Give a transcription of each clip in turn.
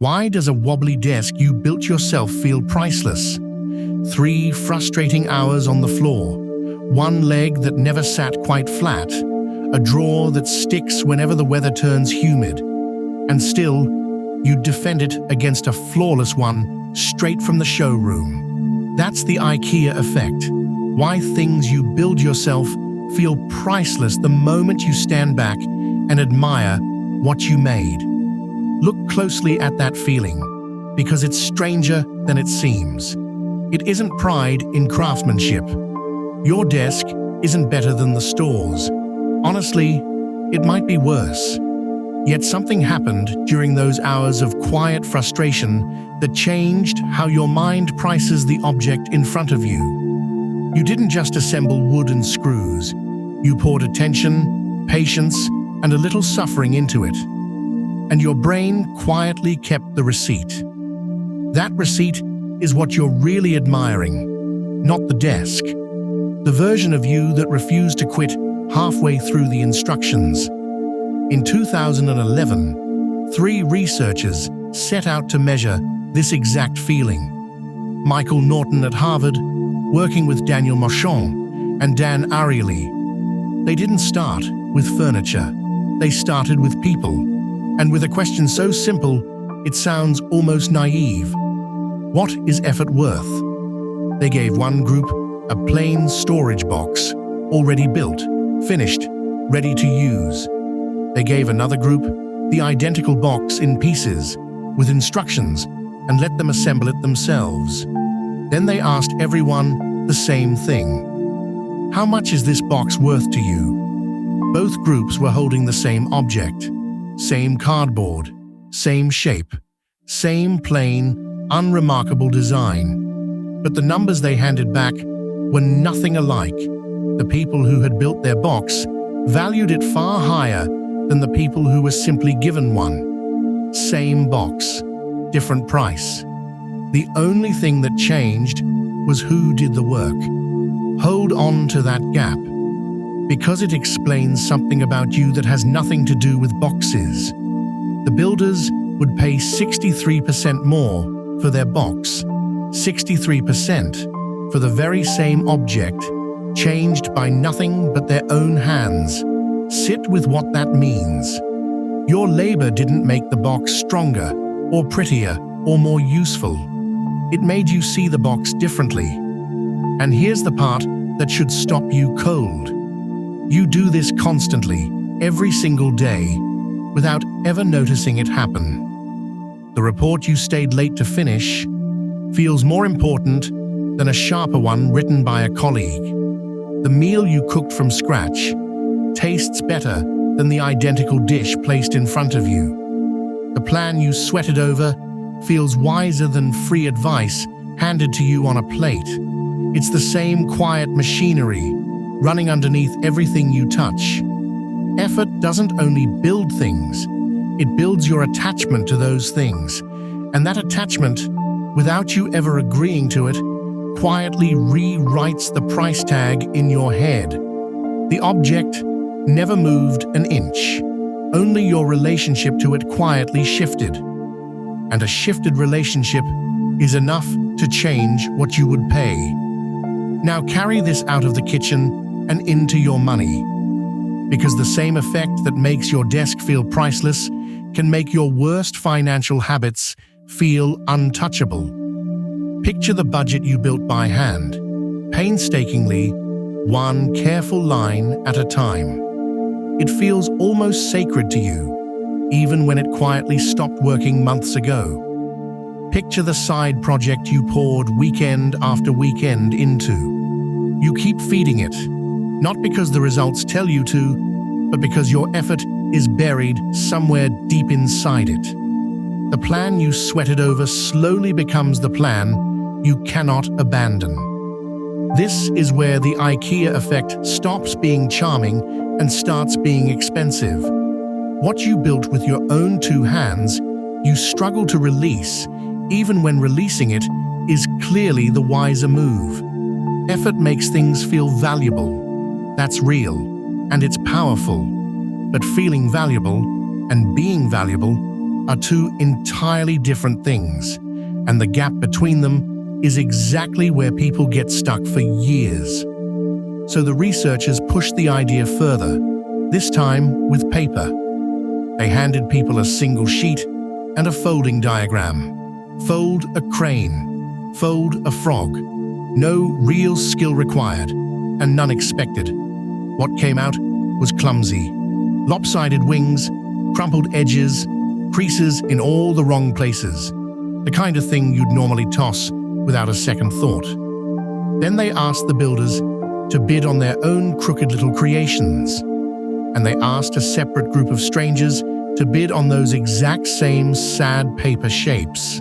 Why does a wobbly desk you built yourself feel priceless? 3 frustrating hours on the floor, 1 leg that never sat quite flat, a drawer that sticks whenever the weather turns humid, and still, you'd defend it against a flawless one straight from the showroom. That's the IKEA effect. Why things you build yourself feel priceless the moment you stand back and admire what you made. Look closely at that feeling, because it's stranger than it seems. It isn't pride in craftsmanship. Your desk isn't better than the store's. Honestly, it might be worse. Yet something happened during those hours of quiet frustration that changed how your mind prices the object in front of you. You didn't just assemble wood and screws. You poured attention, patience, and a little suffering into it. And your brain quietly kept the receipt. That receipt is what you're really admiring, not the desk. The version of you that refused to quit halfway through the instructions. In 2011, 3 researchers set out to measure this exact feeling. Michael Norton at Harvard, working with Daniel Mochon and Dan Ariely. They didn't start with furniture. They started with people. And with a question so simple, it sounds almost naive. What is effort worth? They gave one group a plain storage box, already built, finished, ready to use. They gave another group the identical box in pieces, with instructions, and let them assemble it themselves. Then they asked everyone the same thing. How much is this box worth to you? Both groups were holding the same object, same cardboard, same shape, same plain, unremarkable design. But the numbers they handed back were nothing alike. The people who had built their box valued it far higher than the people who were simply given one. Same box, different price. The only thing that changed was who did the work. Hold on to that gap, because it explains something about you that has nothing to do with boxes. The builders would pay 63% more for their box, 63% for the very same object, changed by nothing but their own hands. Sit with what that means. Your labor didn't make the box stronger, or prettier, or more useful. It made you see the box differently. And here's the part that should stop you cold. You do this constantly, every single day, without ever noticing it happen. The report you stayed late to finish feels more important than a sharper one written by a colleague. The meal you cooked from scratch tastes better than the identical dish placed in front of you. The plan you sweated over feels wiser than free advice handed to you on a plate. It's the same quiet machinery running underneath everything you touch. Effort doesn't only build things, it builds your attachment to those things. And that attachment, without you ever agreeing to it, quietly rewrites the price tag in your head. The object never moved an inch. Only your relationship to it quietly shifted. And a shifted relationship is enough to change what you would pay. Now carry this out of the kitchen and into your money. Because the same effect that makes your desk feel priceless can make your worst financial habits feel untouchable. Picture the budget you built by hand, painstakingly, one careful line at a time. It feels almost sacred to you, even when it quietly stopped working months ago. Picture the side project you poured weekend after weekend into. You keep feeding it, not because the results tell you to, but because your effort is buried somewhere deep inside it. The plan you sweated over slowly becomes the plan you cannot abandon. This is where the IKEA effect stops being charming and starts being expensive. What you built with your own 2 hands, you struggle to release, even when releasing it is clearly the wiser move. Effort makes things feel valuable. That's real, and it's powerful. But feeling valuable and being valuable are two entirely different things, and the gap between them is exactly where people get stuck for years. So the researchers pushed the idea further, this time with paper. They handed people a single sheet and a folding diagram. Fold a crane, fold a frog. No real skill required, and none expected. What came out was clumsy. Lopsided wings, crumpled edges, creases in all the wrong places. The kind of thing you'd normally toss without a second thought. Then they asked the builders to bid on their own crooked little creations. And they asked a separate group of strangers to bid on those exact same sad paper shapes.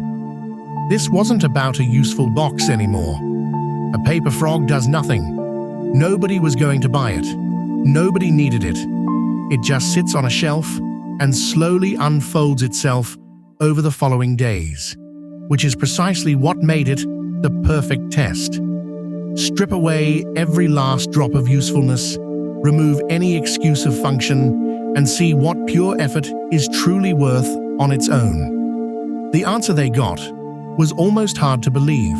This wasn't about a useful box anymore. A paper frog does nothing. Nobody was going to buy it. Nobody needed it. It just sits on a shelf and slowly unfolds itself over the following days, which is precisely what made it the perfect test. Strip away every last drop of usefulness, remove any excuse of function, and see what pure effort is truly worth on its own. The answer they got was almost hard to believe.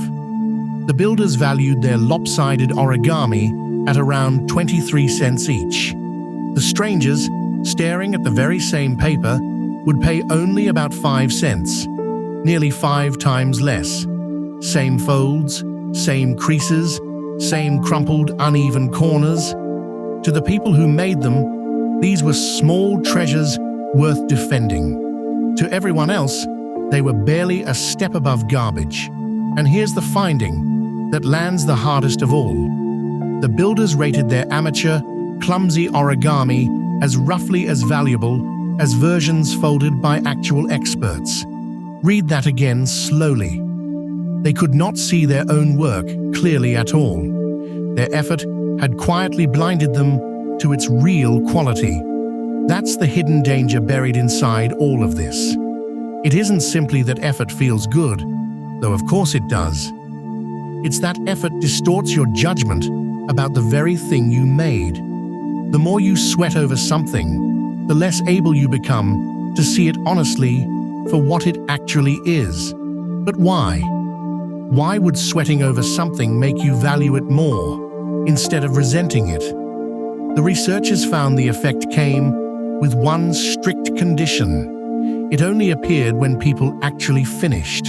The builders valued their lopsided origami at around 23 cents each. The strangers, staring at the very same paper, would pay only about 5 cents, nearly 5 times less. Same folds, same creases, same crumpled, uneven corners. To the people who made them, these were small treasures worth defending. To everyone else, they were barely a step above garbage. And here's the finding that lands the hardest of all. The builders rated their amateur, clumsy origami as roughly as valuable as versions folded by actual experts. Read that again slowly. They could not see their own work clearly at all. Their effort had quietly blinded them to its real quality. That's the hidden danger buried inside all of this. It isn't simply that effort feels good, though of course it does. It's that effort distorts your judgment about the very thing you made. The more you sweat over something, the less able you become to see it honestly for what it actually is. But why? Why would sweating over something make you value it more, instead of resenting it? The researchers found the effect came with one strict condition. It only appeared when people actually finished,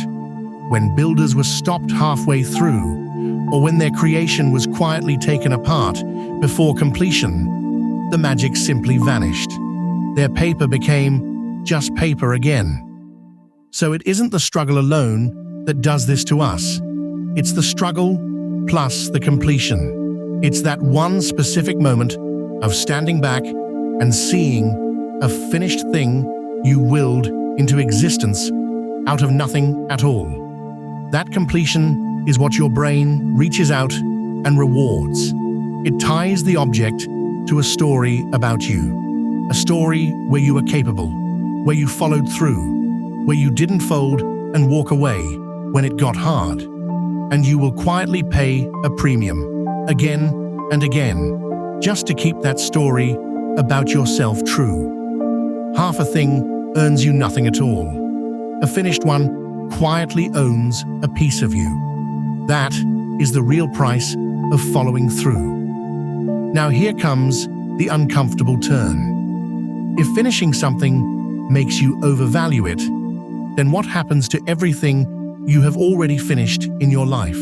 when builders were stopped halfway through, or when their creation was quietly taken apart before completion. The magic simply vanished. Their paper became just paper again. So it isn't the struggle alone that does this to us. It's the struggle plus the completion. It's that one specific moment of standing back and seeing a finished thing you willed into existence out of nothing at all. That completion is what your brain reaches out and rewards. It ties the object to a story about you. A story where you were capable, where you followed through, where you didn't fold and walk away when it got hard. And you will quietly pay a premium, again and again, just to keep that story about yourself true. Half a thing earns you nothing at all. A finished one quietly owns a piece of you. That is the real price of following through. Now here comes the uncomfortable turn. If finishing something makes you overvalue it, then what happens to everything you have already finished in your life?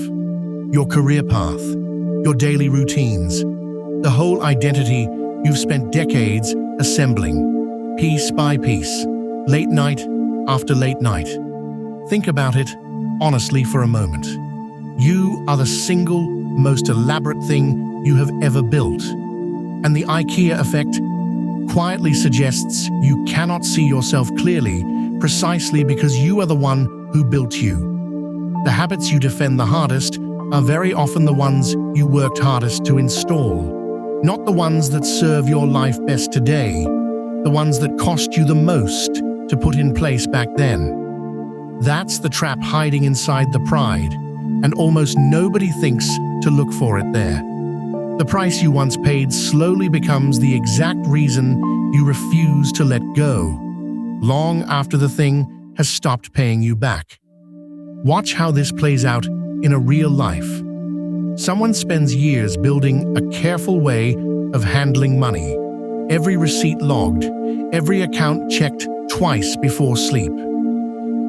Your career path, your daily routines, the whole identity you've spent decades assembling, piece by piece, late night after late night. Think about it honestly for a moment. You are the single most elaborate thing you have ever built. And the IKEA effect quietly suggests you cannot see yourself clearly precisely because you are the one who built you. The habits you defend the hardest are very often the ones you worked hardest to install, not the ones that serve your life best today, the ones that cost you the most to put in place back then. That's the trap hiding inside the pride, and almost nobody thinks to look for it there. The price you once paid slowly becomes the exact reason you refuse to let go. long after the thing has stopped paying you back. Watch how this plays out in a real life. Someone spends years building a careful way of handling money. Every receipt logged, every account checked twice before sleep.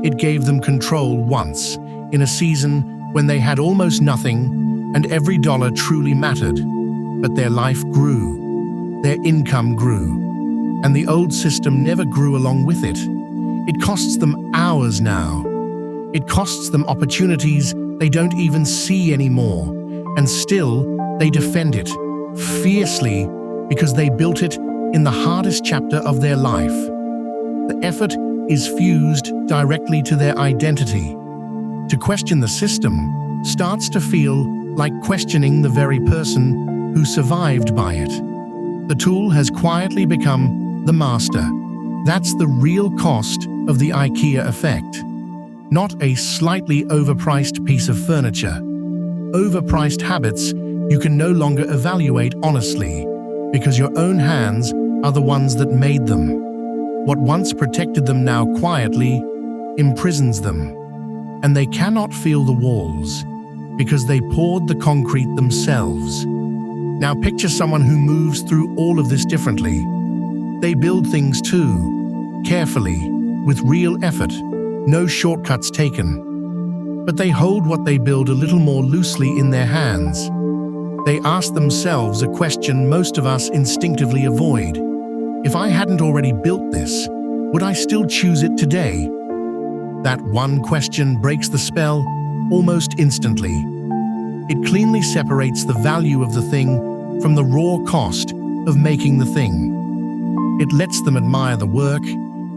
It gave them control once, in a season when they had almost nothing and every dollar truly mattered. But their life grew, their income grew, and the old system never grew along with it. It costs them hours now. It costs them opportunities they don't even see anymore, and still they defend it fiercely because they built it in the hardest chapter of their life. The effort is fused directly to their identity. To question the system starts to feel like questioning the very person who survived by it. The tool has quietly become the master. That's the real cost of the IKEA effect. Not a slightly overpriced piece of furniture. Overpriced habits you can no longer evaluate honestly because your own hands are the ones that made them. What once protected them now quietly imprisons them. And they cannot feel the walls because they poured the concrete themselves. Now picture someone who moves through all of this differently. They build things too, carefully, with real effort, no shortcuts taken. But they hold what they build a little more loosely in their hands. They ask themselves a question most of us instinctively avoid. If I hadn't already built this, would I still choose it today? That one question breaks the spell almost instantly. It cleanly separates the value of the thing from the raw cost of making the thing. It lets them admire the work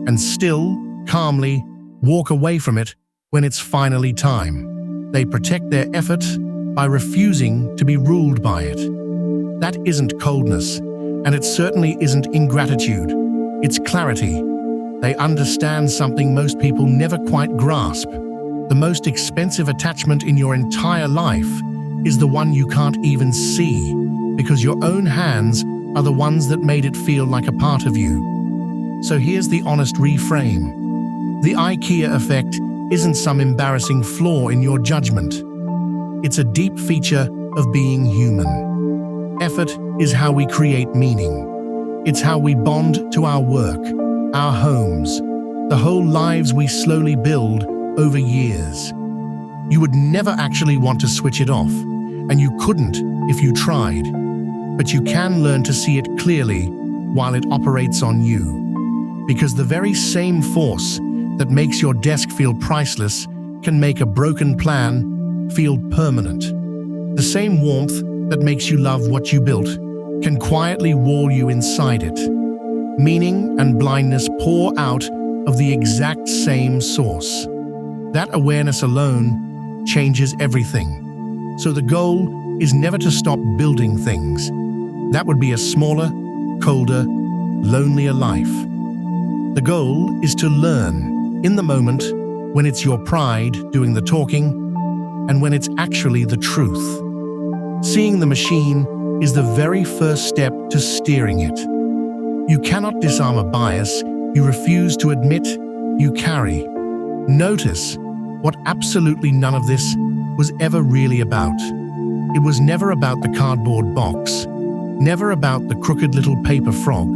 and still, calmly, walk away from it when it's finally time. They protect their effort by refusing to be ruled by it. That isn't coldness, and it certainly isn't ingratitude. It's clarity. They understand something most people never quite grasp. The most expensive attachment in your entire life is the one you can't even see, because your own hands are the ones that made it feel like a part of you. So here's the honest reframe. The IKEA effect isn't some embarrassing flaw in your judgment. It's a deep feature of being human. Effort is how we create meaning. It's how we bond to our work, our homes, the whole lives we slowly build over years. You would never actually want to switch it off, and you couldn't if you tried. But you can learn to see it clearly while it operates on you. Because the very same force that makes your desk feel priceless can make a broken plan feel permanent. The same warmth that makes you love what you built can quietly wall you inside it. Meaning and blindness pour out of the exact same source. That awareness alone changes everything. So the goal is never to stop building things. That would be a smaller, colder, lonelier life. The goal is to learn in the moment when it's your pride doing the talking and when it's actually the truth. Seeing the machine is the very first step to steering it. You cannot disarm a bias you refuse to admit you carry. Notice what absolutely none of this was ever really about. It was never about the cardboard box, never about the crooked little paper frog.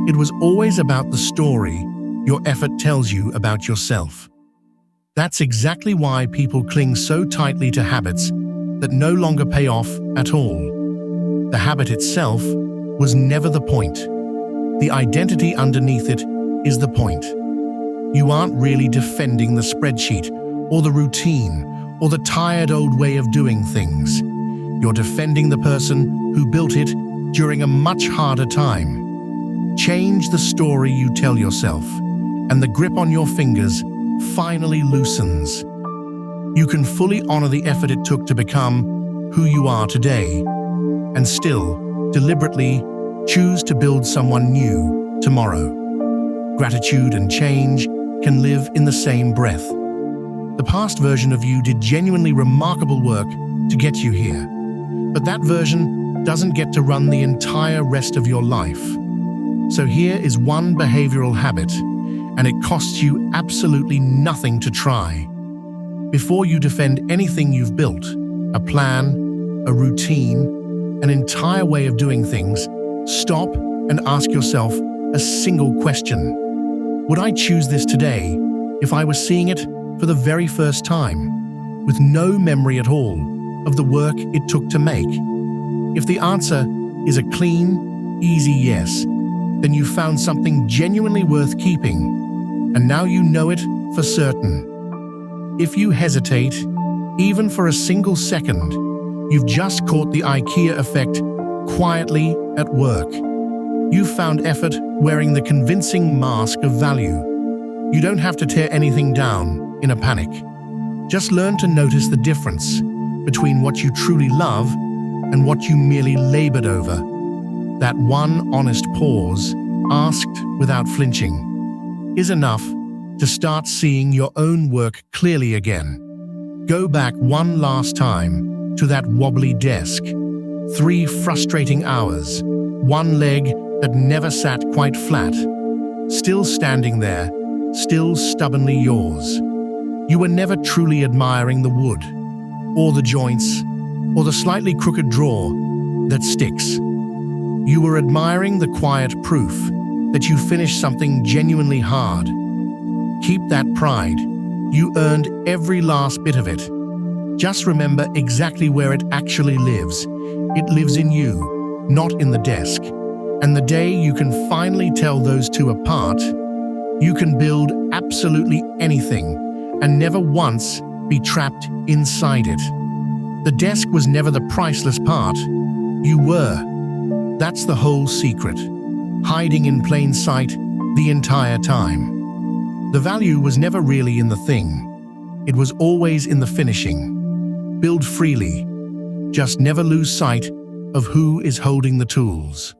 It was always about the story your effort tells you about yourself. That's exactly why people cling so tightly to habits that no longer pay off at all. The habit itself was never the point. The identity underneath it is the point. You aren't really defending the spreadsheet or the routine or the tired old way of doing things. You're defending the person who built it during a much harder time. Change the story you tell yourself, and the grip on your fingers finally loosens. You can fully honor the effort it took to become who you are today, and still, deliberately, choose to build someone new tomorrow. Gratitude and change can live in the same breath. The past version of you did genuinely remarkable work to get you here, but that version doesn't get to run the entire rest of your life. So here is one behavioral habit, and it costs you absolutely nothing to try. Before you defend anything you've built, a plan, a routine, an entire way of doing things, stop and ask yourself a single question. Would I choose this today if I were seeing it for the very first time, with no memory at all of the work it took to make? If the answer is a clean, easy yes, then you found something genuinely worth keeping, and now you know it for certain. If you hesitate, even for a single second, you've just caught the IKEA effect quietly at work. You've found effort wearing the convincing mask of value. You don't have to tear anything down in a panic. Just learn to notice the difference between what you truly love and what you merely labored over. That one honest pause, asked without flinching, is enough to start seeing your own work clearly again. Go back one last time to that wobbly desk. 3 frustrating hours, one leg that never sat quite flat, still standing there, still stubbornly yours. You were never truly admiring the wood, or the joints, or the slightly crooked drawer that sticks. You were admiring the quiet proof that you finished something genuinely hard. Keep that pride. You earned every last bit of it. Just remember exactly where it actually lives. It lives in you, not in the desk. And the day you can finally tell those two apart, you can build absolutely anything and never once be trapped inside it. The desk was never the priceless part. You were. That's the whole secret, hiding in plain sight the entire time. The value was never really in the thing. It was always in the finishing. Build freely. Just never lose sight of who is holding the tools.